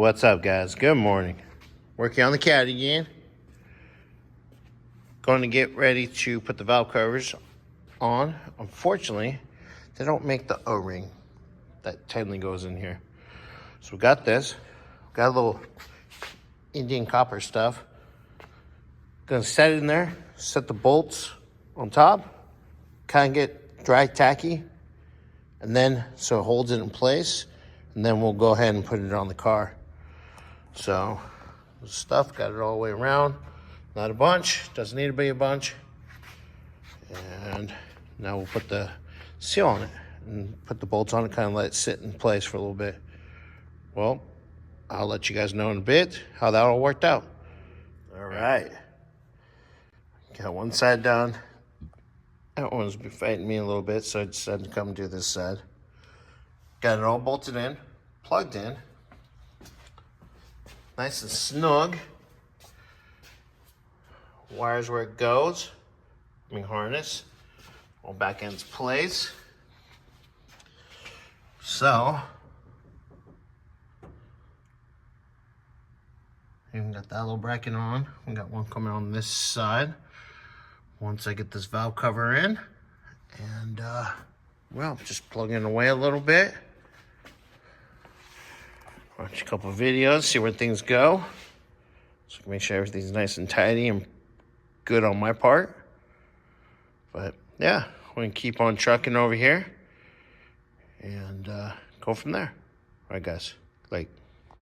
What's up, guys? Good morning. Working on the cat again. Going to get ready to put the valve covers on. Unfortunately, they don't make the O-ring that tightly goes in here. So we got this. Got a little Indian copper stuff. Gonna set it in there, set the bolts on top, kind of get dry tacky, and then so it holds it in place, and then we'll go ahead and put it on the car. So the stuff, got it all the way around. Not a bunch, doesn't need to be a bunch. And now we'll put the seal on it and put the bolts on it, kind of let it sit in place for a little bit. Well, I'll let you guys know in a bit how that all worked out. All right. Got one side done. That one's been fighting me a little bit, so I decided to come do this side. Got it all bolted in, plugged in. Nice and snug. Wires where it goes. Harness. All back ends place. So, even got that little bracket on. We got one coming on this side. Once I get this valve cover in, and well, just plugging away a little bit. Watch a couple of videos, see where things go. So make sure everything's nice and tidy and good on my part. But yeah, we're gonna keep on trucking over here and go from there. All right, guys. Like.